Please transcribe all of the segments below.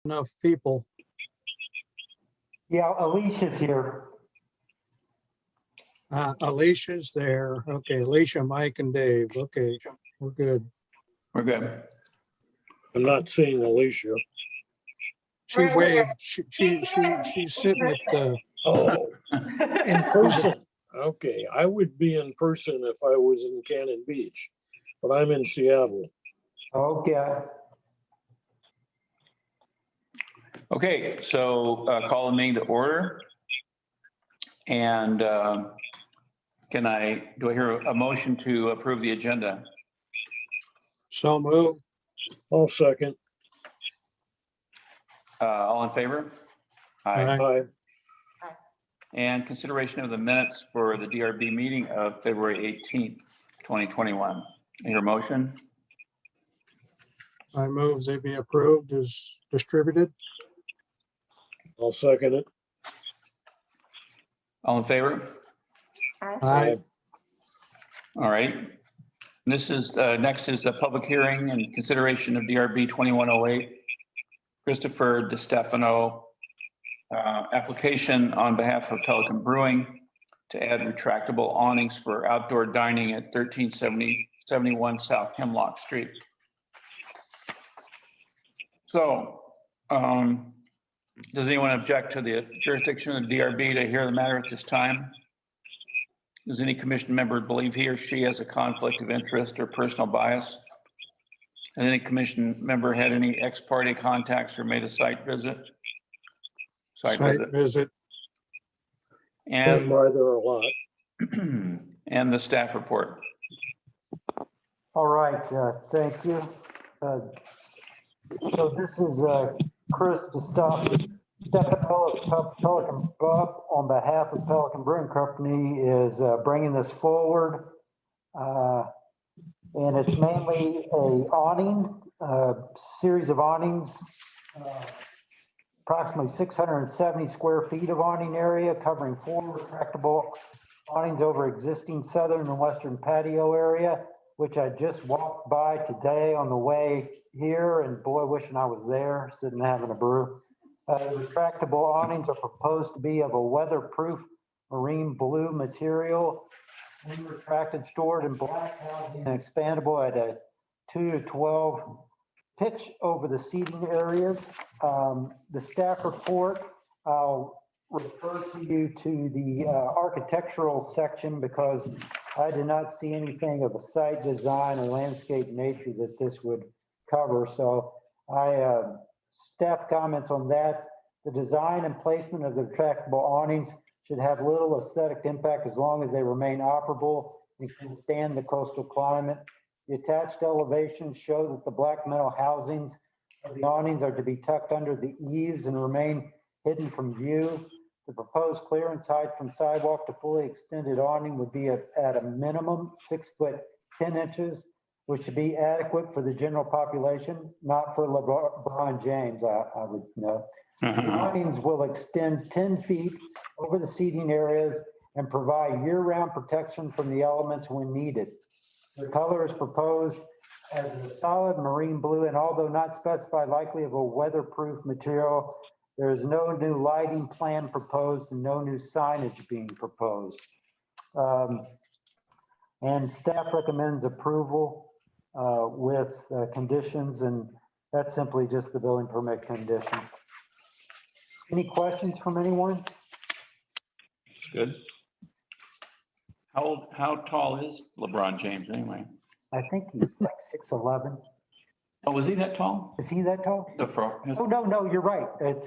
enough people. Yeah, Alicia's here. Alicia's there. Okay, Alicia, Mike, and Dave. Okay, we're good. We're good. I'm not seeing Alicia. She waved. She's sitting at the. Oh, in person. Okay, I would be in person if I was in Cannon Beach, but I'm in Seattle. Okay. Okay, so call the meeting to order. And do I hear a motion to approve the agenda? So moved. I'll second. All in favor? Aye. Aye. And consideration of the minutes for the DRB meeting of February 18th, 2021. Your motion? I move they be approved as distributed. I'll second it. All in favor? Aye. All right. This is, next is the public hearing and consideration of DRB 2108. Christopher DeStefano, application on behalf of Pelican Brewing to add retractable awnings for outdoor dining at 1371 South Hemlock Street. So, does anyone object to the jurisdiction of the DRB to hear the matter at this time? Does any commission member believe he or she has a conflict of interest or personal bias? And any commission member had any ex parte contacts or made a site visit? Site visit. Been by there a lot. And the staff report. All right, thank you. So this is Chris DeStefano of Pelican Pub on behalf of Pelican Brewing Company is bringing this forward. And it's mainly a awning, series of awnings, approximately 670 square feet of awning area covering 4 retractable awnings over existing southern and western patio area, which I just walked by today on the way here, and boy, wishing I was there, sitting having a brew. Retractable awnings are proposed to be of a weatherproof marine blue material, retracted, stored in black housing, and expandable at a 2 to 12 pitch over the seating areas. The staff report, I'll refer to you to the architectural section because I did not see anything of a site design or landscape nature that this would cover. So staff comments on that. The design and placement of the retractable awnings should have little aesthetic impact as long as they remain operable and can stand the coastal climate. The attached elevations show that the black metal housings of the awnings are to be tucked under the eaves and remain hidden from view. The proposed clearance height from sidewalk to fully extended awning would be at a minimum 6 foot 10 inches, which should be adequate for the general population, not for LeBron James, I would know. The awnings will extend 10 feet over the seating areas and provide year-round protection from the elements when needed. The color is proposed as a solid marine blue, and although not specified, likely of a weatherproof material. There is no new lighting plan proposed and no new signage being proposed. And staff recommends approval with conditions, and that's simply just the building permit conditions. Any questions from anyone? It's good. How tall is LeBron James anyway? I think he's like 6'11". Oh, was he that tall? Is he that tall? Oh, no, you're right. It's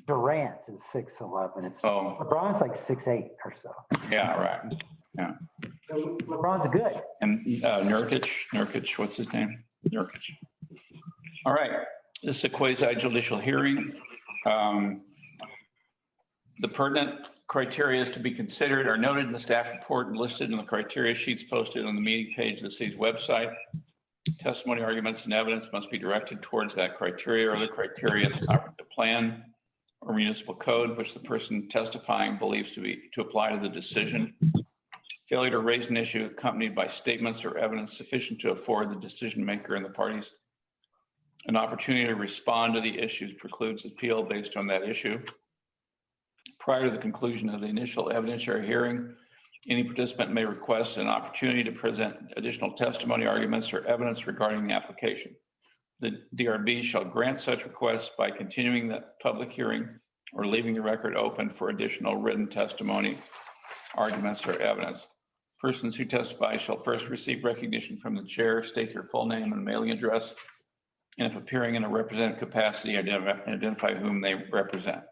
Durant is 6'11". It's LeBron's like 6'8" or so. Yeah, right. Yeah. LeBron's good. And Nurkic, what's his name? Nurkic. All right. This is a quasi judicial hearing. The pertinent criteria to be considered are noted in the staff report and listed in the criteria sheets posted on the meeting page of the city's website. Testimony, arguments, and evidence must be directed towards that criteria or the criteria in the comprehensive plan or municipal code, which the person testifying believes to apply to the decision. Failure to raise an issue accompanied by statements or evidence sufficient to afford the decision maker and the parties An opportunity to respond to the issues precludes appeal based on that issue. Prior to the conclusion of the initial evidentiary hearing, any participant may request an opportunity to present additional testimony, arguments, or evidence regarding the application. The DRB shall grant such requests by continuing the public hearing or leaving the record open for additional written testimony, arguments, or evidence. Persons who testify shall first receive recognition from the chair, state their full name and mailing address, and if appearing in a representative capacity, identify whom they represent.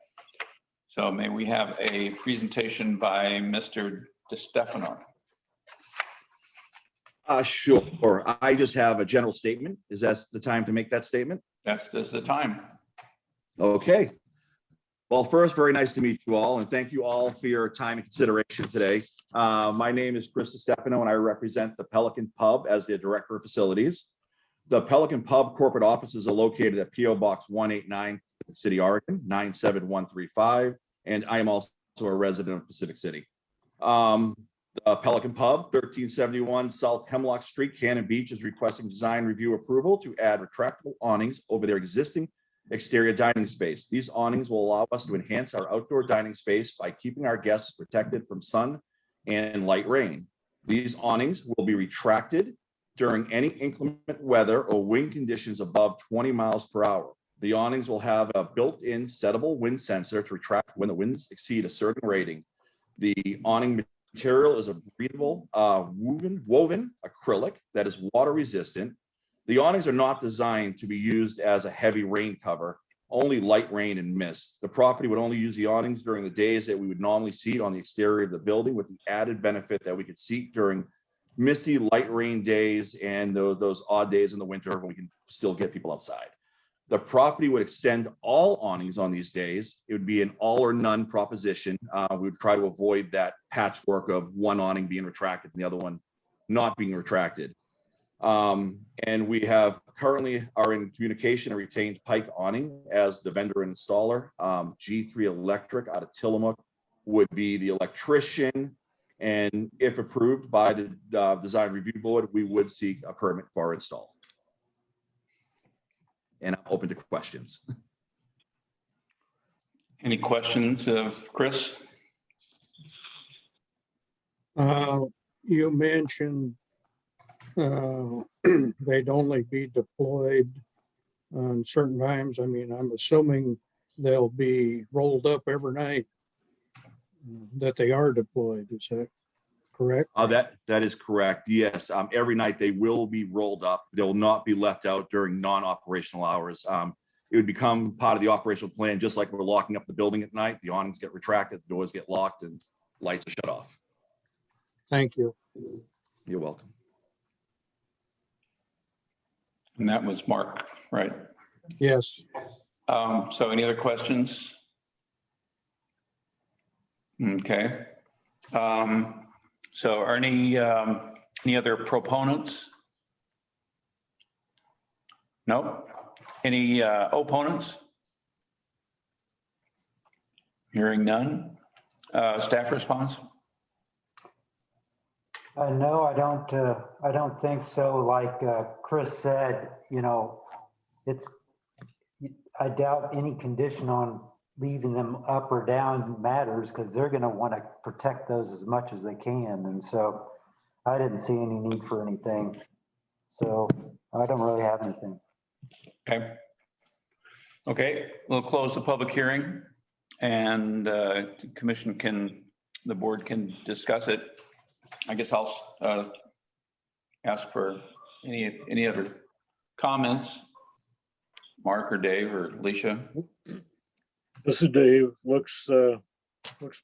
So may we have a presentation by Mr. DeStefano? Sure. I just have a general statement. Is that the time to make that statement? That's the time. Okay. Well, first, very nice to meet you all, and thank you all for your time and consideration today. My name is Chris DeStefano, and I represent the Pelican Pub as the Director of Facilities. The Pelican Pub corporate offices are located at P.O. Box 189, City, Oregon, 97135, and I am also a resident of Pacific City. The Pelican Pub, 1371 South Hemlock Street, Cannon Beach, is requesting design review approval to add retractable awnings over their existing exterior dining space. These awnings will allow us to enhance our outdoor dining space by keeping our guests protected from sun and light rain. These awnings will be retracted during any inclement weather or wind conditions above 20 miles per hour. The awnings will have a built-in settable wind sensor to retract when the winds exceed a certain rating. The awning material is a breathable woven acrylic that is water resistant. The awnings are not designed to be used as a heavy rain cover, only light rain and mist. The property would only use the awnings during the days that we would normally seat on the exterior of the building, with the added benefit that we could seat during misty light rain days and those odd days in the winter when we can still get people outside. The property would extend all awnings on these days. It would be an all or none proposition. We would try to avoid that patchwork of one awning being retracted and the other one not being retracted. And we have currently are in communication and retained Pike Awning as the vendor installer. G3 Electric out of Tillamook would be the electrician. And if approved by the design review board, we would seek a permit for our install. And I'm open to questions. Any questions of Chris? You mentioned they'd only be deployed on certain times. I mean, I'm assuming they'll be rolled up every night that they are deployed. Is that correct? That is correct. Yes. Every night they will be rolled up. They'll not be left out during non-operational hours. It would become part of the operational plan, just like we're locking up the building at night. The awnings get retracted, the doors get locked, and lights are shut off. Thank you. You're welcome. And that was Mark, right? Yes. So any other questions? Okay. So are any other proponents? No. Any opponents? Hearing none. Staff response? No, I don't think so. Like Chris said, you know, I doubt any condition on leaving them up or down matters, because they're going to want to protect those as much as they can. And so I didn't see any need for anything. So I don't really have anything. Okay. Okay, we'll close the public hearing, and the board can discuss it. I guess I'll ask for any other comments, Mark or Dave or Alicia. This is Dave. Looks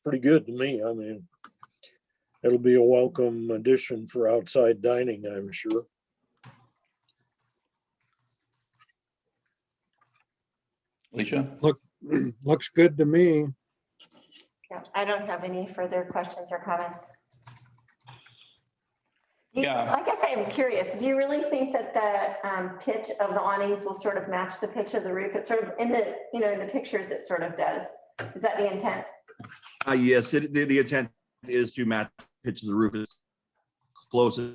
pretty good to me. I mean, it'll be a welcome addition for outside dining, I'm sure. Alicia? Looks good to me. Yeah, I don't have any further questions or comments. Yeah. I guess I am curious, do you really think that the pitch of the awnings will sort of match the pitch of the roof? It's sort of in the, in the pictures it sort of does. Is that the intent? Yes, the intent is to match the pitch of the roof as close as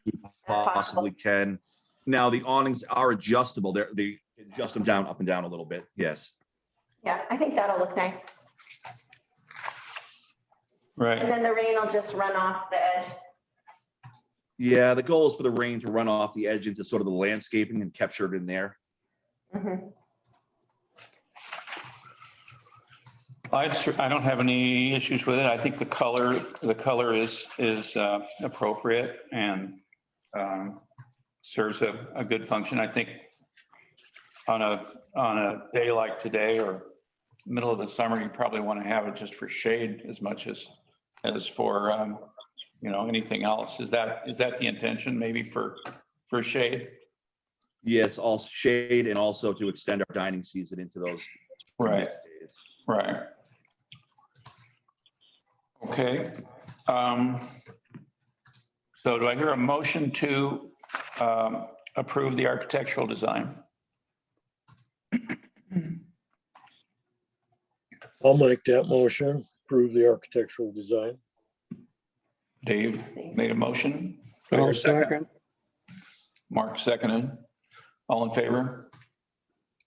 we possibly can. Now, the awnings are adjustable. They adjust them down, up and down a little bit. Yes. Yeah, I think that'll look nice. And Right. then the rain will just run off the edge. Yeah, the goal is for the rain to run off the edge into sort of the landscaping and capture it in there. Mhm. I don't have any issues with it. I think the color is appropriate and serves a good function. I think on a day like today or middle of the summer, you probably want to have it just for shade as much as for anything else. Is that the intention, maybe for shade? Yes, also shade and also to extend our dining season into those. Right. days. Right. Okay. So do I hear a motion to approve the architectural design? I'll make that motion, approve the architectural design. Dave made a motion. Do I hear I'll a second. Mark seconded. All in favor?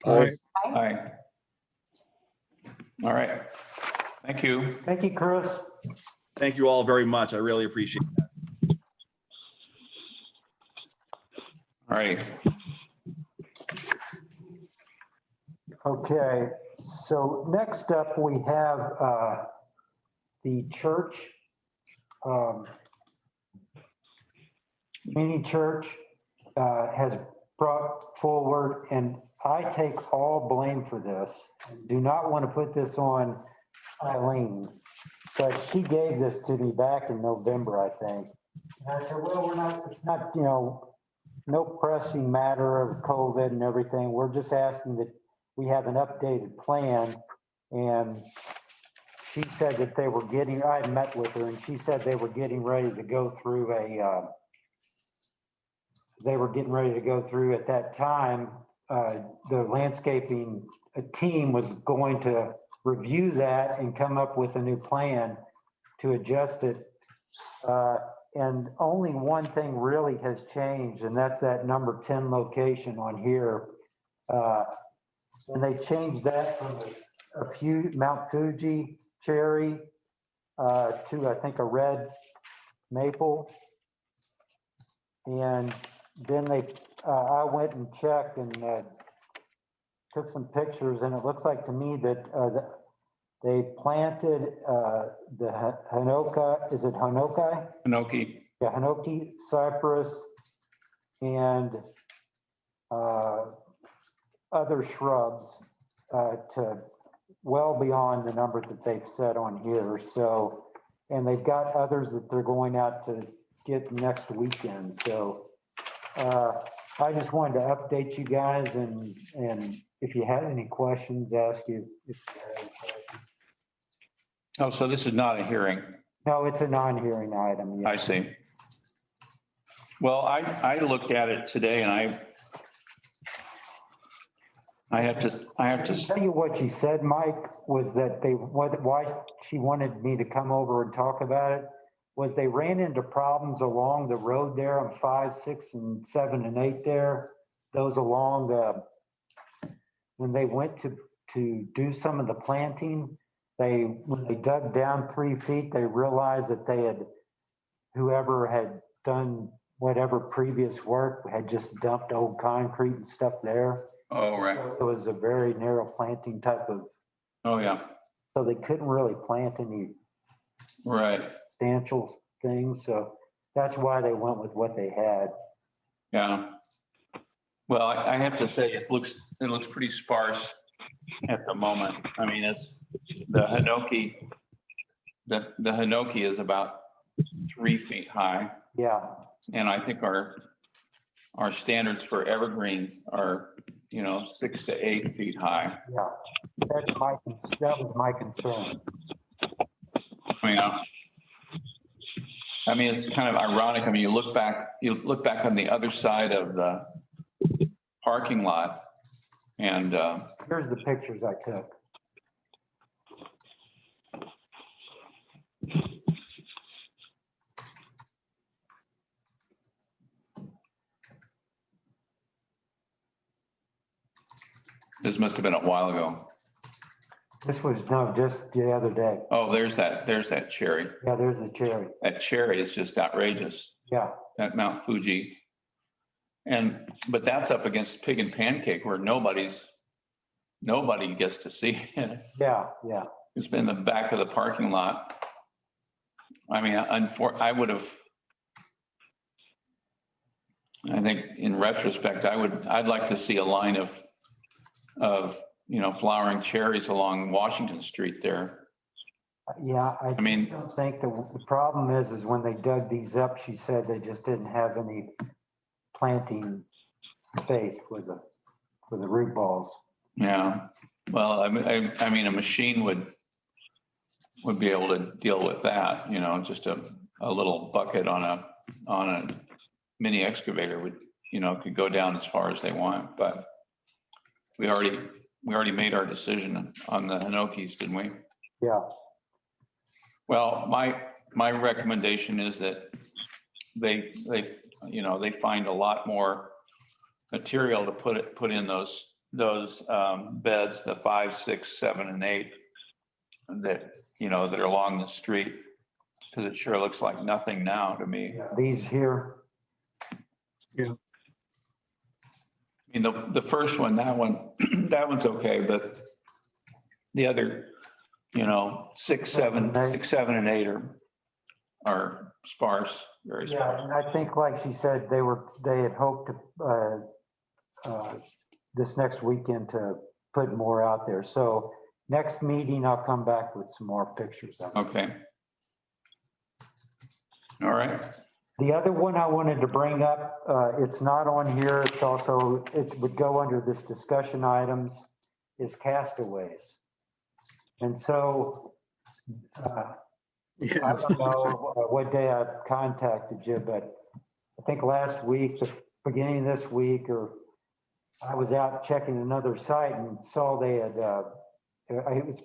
Aye. Aye. All right. Thank you. Thank you, Chris. Thank you all very much. I really appreciate it. All right. Okay, so next up, we have the church, mini church has brought forward, and I take all blame for this. Do not want to put this on Eileen, but she gave this to me back in November, I think. And I said, well, it's not, no pressing matter of COVID and everything. We're just asking that we have an updated plan. And she said that I met with her and she said they were getting ready to go through at that time, the landscaping team was going to review that and come up with a new plan to adjust it. And only one thing really has changed, and that's that number 10 location on here. And they changed that from a few Mount Fuji cherry to, I think, a red maple. And then I went and checked and took some pictures, and it looks like to me that they planted the Hanoka, is it Hanokai? Hinoki. Yeah, Hanoki cypress and other shrubs to well beyond the number that they've set on here. So, and they've got others that they're going out to get next weekend. So I just wanted to update you guys, and if you had any questions, ask you if you had any questions. Oh, so this is not a hearing. No, it's a non-hearing item. Yeah. I see. Well, I looked at it today and I have to. Tell you what she said, Mike, was that why she wanted me to come over and talk about it was they ran into problems along the road there on 5, 6, and 7, and 8 there. Those along when they went to do some of the planting, when they dug down 3 feet, they realized that whoever had done whatever previous work had just dumped old concrete and stuff there. Oh, right. So it was a very narrow planting type of, Oh, yeah. so they couldn't really plant any Right. substantial things. So that's why they went with what they had. Yeah. Well, I have to say, it looks pretty sparse at the moment. I mean, it's the Hinoki. The Hinoki is about 3 feet high, Yeah, and I think our standards for evergreens are 6 to 8 feet high. yeah. That was my concern. I mean, it's kind of ironic. I mean, you look back on the other side of the parking lot, and Here's the pictures I took. This must have been a while ago. This was, no, just the other day. Oh, there's that cherry. Yeah, there's a cherry. That cherry is just outrageous Yeah, at Mount Fuji. But that's up against Pig and Pancake where nobody gets to see it. yeah, yeah. It's been in the back of the parking lot. I mean, I think in retrospect, I'd like to see a line of flowering cherries along Washington Street there. Yeah, I mean- don't think the problem is when they dug these up, she said they just didn't have any planting space for the root balls. Yeah, well, I mean, a machine would be able to deal with that, just a little bucket on a mini excavator could go down as far as they want, but we already made our decision on the Hinokis, didn't we? Yeah, Well, my recommendation is that they find a lot more material to put in those beds, the 5, 6, 7, and 8 that are along the street, because it sure looks like nothing now to me. these here, I mean, the first one, that one's okay, but the other, 6, 7, and 8 are sparse, very yeah, sparse. and I think like she said, they had hoped to, this next weekend to put more out there. So next meeting, I'll come back with some more pictures of it. Okay. All right. The other one I wanted to bring up, it's not on here, it would go under this discussion items, is castaways. And so, I Yeah, don't know what day I contacted you, but I think last week, the beginning of this week, or I was out checking another site and saw they had, it was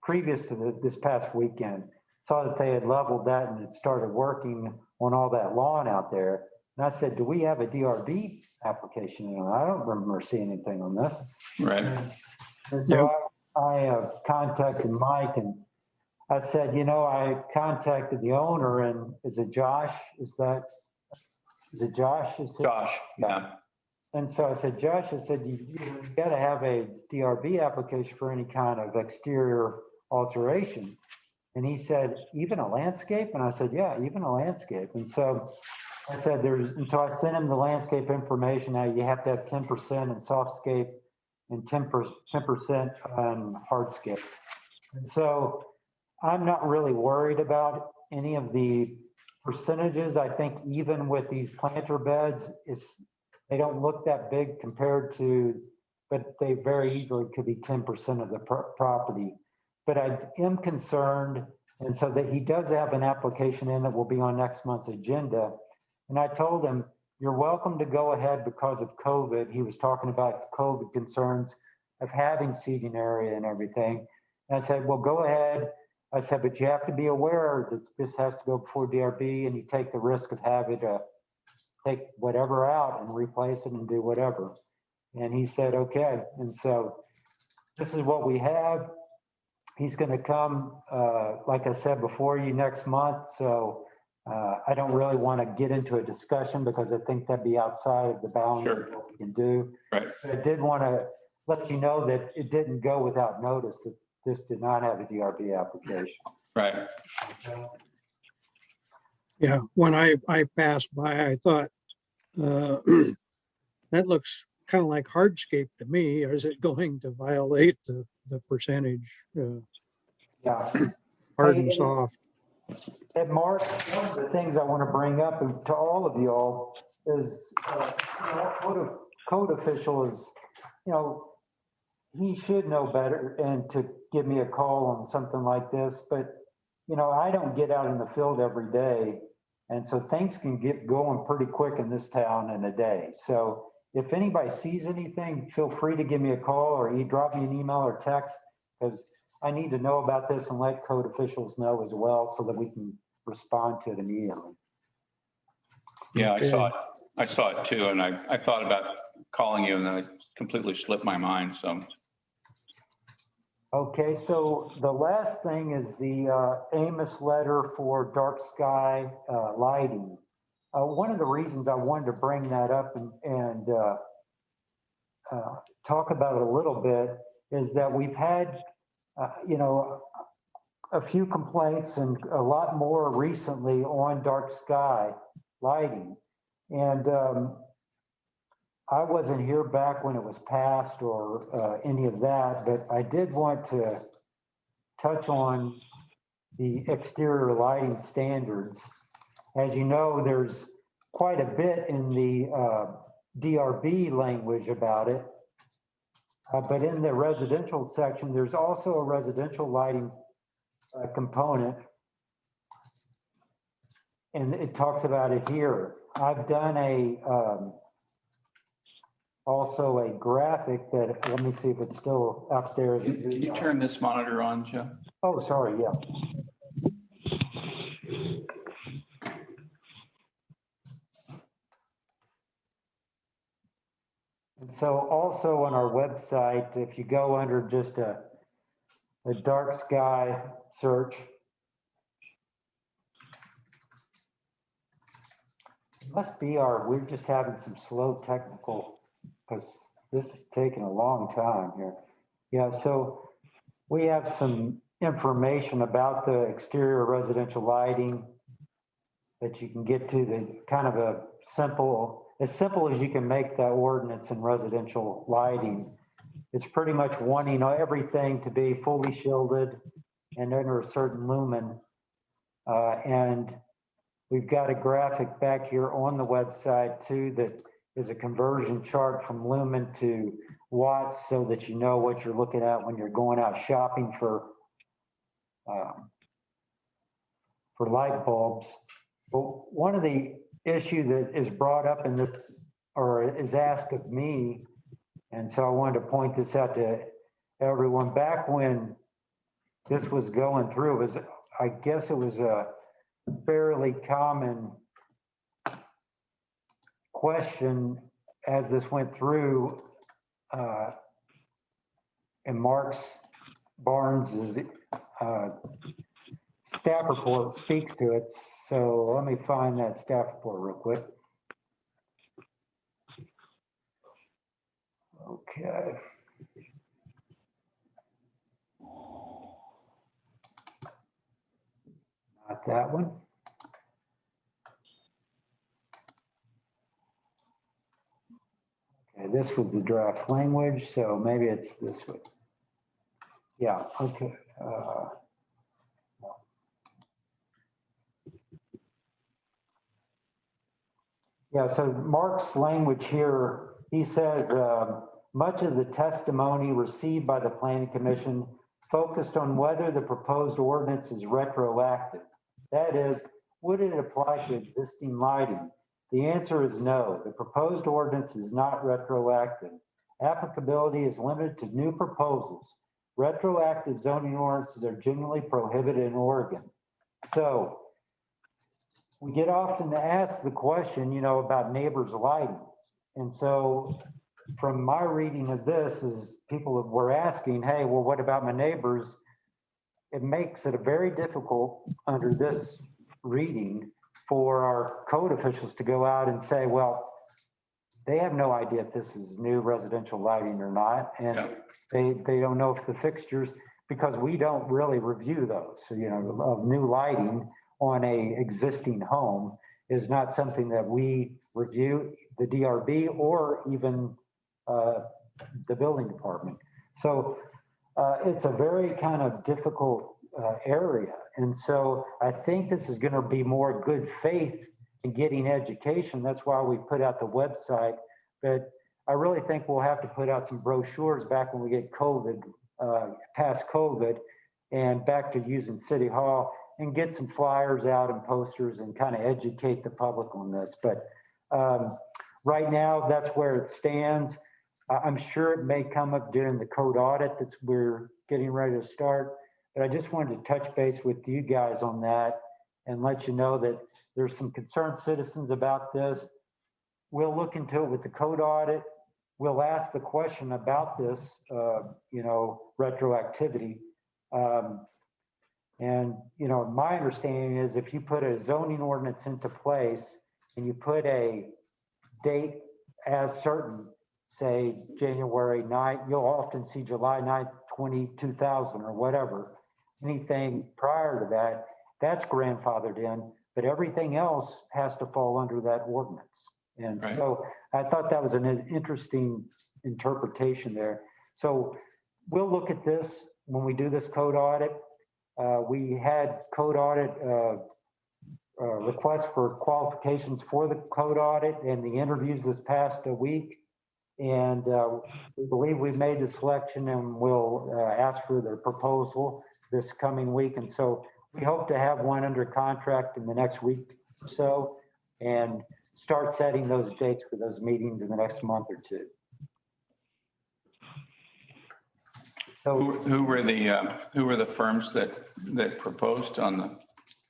previous to this past weekend, saw that they had leveled that and it started working on all that lawn out there. And I said, do we have a DRB application? I don't remember seeing anything on this. Right. And so I contacted Mike and I said, I contacted the owner and is it Josh? Is it Josh? Josh, yeah. And so I said, Josh, I said, you got to have a DRB application for any kind of exterior alteration. And he said, even a landscape? And I said, yeah, even a landscape. And so I said, so I sent him the landscape information. Now you have to have 10% in softscape and 10% on hardscape. And so I'm not really worried about any of the percentages. I think even with these planter beds, they don't look that big compared to, but they very easily could be 10% of the property. But I am concerned, and so that he does have an application in that will be on next month's agenda. And I told him, you're welcome to go ahead because of COVID. He was talking about the COVID concerns of having seating area and everything. And I said, well, go ahead. I said, but you have to be aware that this has to go before DRB and you take the risk of having to take whatever out and replace it and do whatever. And he said, okay. And so this is what we have. He's going to come, like I said, before you next month. So I don't really want to get into a discussion because I think that'd be outside of the bounds of what we can do. Right. But I did want to let you know that it didn't go without notice that this did not have a DRB application. Right. yeah. When I passed by, I thought, that looks kind of like hardscape to me. Is it going to violate the percentage Yeah. hard and soft? And Mark, one of the things I want to bring up to all of you all is, code official is, he should know better and to give me a call on something like this. But, I don't get out in the field every day. And so things can get going pretty quick in this town in a day. So if anybody sees anything, feel free to give me a call or drop me an email or text, because I need to know about this and let code officials know as well so that we can respond to it immediately. Yeah, Okay. I saw it too, and I thought about calling you, and then it completely slipped my mind, so. Okay, so the last thing is the Amos letter for dark sky lighting. One of the reasons I wanted to bring that up and talk about it a little bit is that we've had, a few complaints and a lot more recently on dark sky lighting. And I wasn't here back when it was passed or any of that, but I did want to touch on the exterior lighting standards. As you know, there's quite a bit in the DRB language about it. But in the residential section, there's also a residential lighting component. And it talks about it here. I've done also a graphic that, let me see if it's still up there. Can you turn this monitor on, Joe? Oh, sorry, yeah. And so also on our website, if you go under just a dark sky search, it must be we're just having some slow technical, because this is taking a long time here. Yeah, so we have some information about the exterior residential lighting that you can get to, the kind of as simple as you can make that ordinance in residential lighting. It's pretty much wanting everything to be fully shielded and under a certain lumen. And we've got a graphic back here on the website too that is a conversion chart from lumen to watts so that you know what you're looking at when you're going out shopping for light bulbs. But one of the issue that is brought up in this, or is asked of me, and so I wanted to point this out to everyone, back when this was going through, I guess it was a fairly common question as this went through, and Mark's Barnes's staff report speaks to it. So let me find that staff report real quick. Okay. Not that one. Okay, this was the draft language, so maybe it's this one. Yeah, okay. Yeah, so Mark's language here, he says, much of the testimony received by the Planning Commission focused on whether the proposed ordinance is retroactive. That is, would it apply to existing lighting? The answer is no. The proposed ordinance is not retroactive. Applicability is limited to new proposals. Retroactive zoning ordinances are generally prohibited in Oregon. So we get often asked the question, about neighbors' lightings. And so from my reading of this is people were asking, hey, well, what about my neighbors? It makes it very difficult under this reading for our code officials to go out and say, well, they have no idea if this is new residential lighting or not. And they don't know if the fixtures, because we don't really review those, of new lighting on a existing home is not something that we review, the DRB or even the building department. So it's a very kind of difficult area. And so I think this is going to be more good faith in getting education. That's why we put out the website. But I really think we'll have to put out some brochures back when we get COVID, past COVID, and back to using City Hall, and get some flyers out and posters and kind of educate the public on this. But right now, that's where it stands. I'm sure it may come up during the code audit that we're getting ready to start. But I just wanted to touch base with you guys on that and let you know that there's some concerned citizens about this. we'll look into it with the code audit. We'll ask the question about this, retroactivity. And, my understanding is if you put a zoning ordinance into place and you put a date as certain, say January 9th, you'll often see July 9th, 2000 or whatever. Anything prior to that, that's grandfathered in, but everything else has to fall under that ordinance. And Right. so I thought that was an interesting interpretation there. So we'll look at this when we do this code audit. We had code audit requests for qualifications for the code audit and the interviews this past week. And we believe we've made the selection and we'll ask for the proposal this coming week. And so we hope to have one under contract in the next week or so and start setting those dates for those meetings in the next month or two. So, Who were the firms that proposed on the,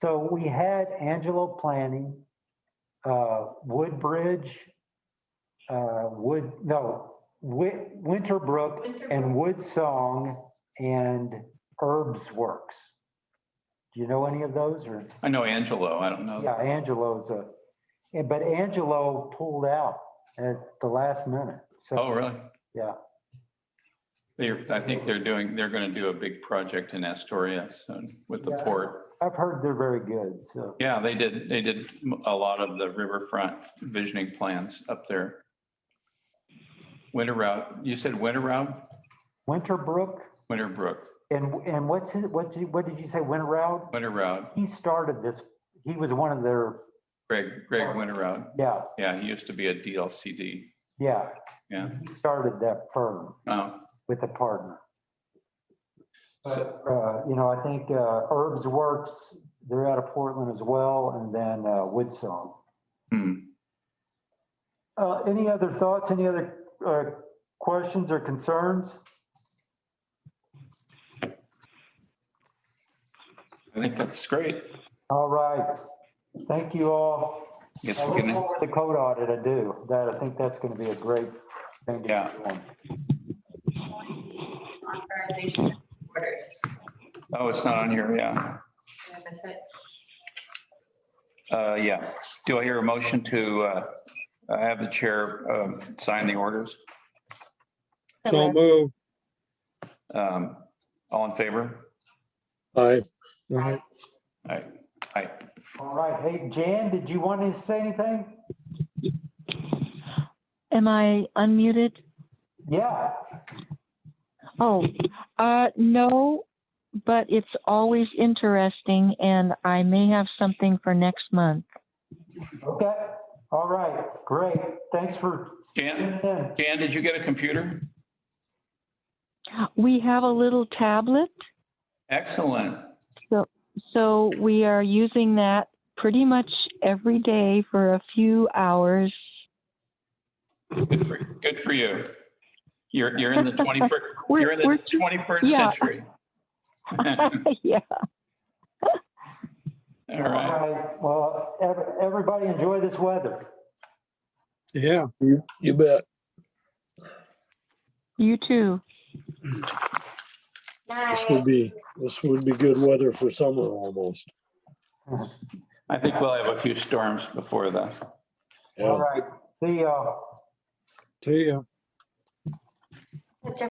so we had Angelo Planning, Woodbridge, Winterbrook and Woodsong and Herbs Works. Do you know any of those or? I know Angelo, I don't know. Yeah, Angelo's but Angelo pulled out at the last minute. So, Oh, really? yeah. I think they're going to do a big project in Astoria soon with the Yeah. port. I've heard they're very good. So, Yeah, they did a lot of the riverfront visioning plans up there. Winter Route, you said Winter Route? Winterbrook Winterbrook, and what did you say? Winterout? Winter Route, He started this. He was one of their, Greg Winter Route. yeah, Yeah, he used to be a DLCD. yeah. Yeah. He started that firm Oh, with a partner. But, I think Herbs Works, they're out of Portland as well, and then Woodsong. Any other thoughts, any other questions or concerns? I think that's great. All right. Thank you all. Yes, I we look can, forward to the code audit. I do. I think that's going to be a great thing to Yeah. do. on. Authorization orders. oh, it's not on here, yeah. Did I miss it? Yeah. Do I hear a motion to have the chair sign the orders? So move. All in favor? Aye. Right. Aye. Aye. All right. Hey, Jan, did you want to say anything? Am I unmuted? Yeah. Oh, no, but it's always interesting and I may have something for next month. Okay. All right. Great. Thanks for. Jan, in. Jan, did you get a computer? We have a little tablet, Excellent. so we are using that pretty much every day for a few hours. Good for you. You're in the 21st. We're- You're in the we're- 21st yeah. century. Yeah. All right. Well, everybody enjoy this weather. Yeah. You bet. You too. This would be good weather for summer almost. I think we'll have a few storms before the. All right. See y'all. See ya.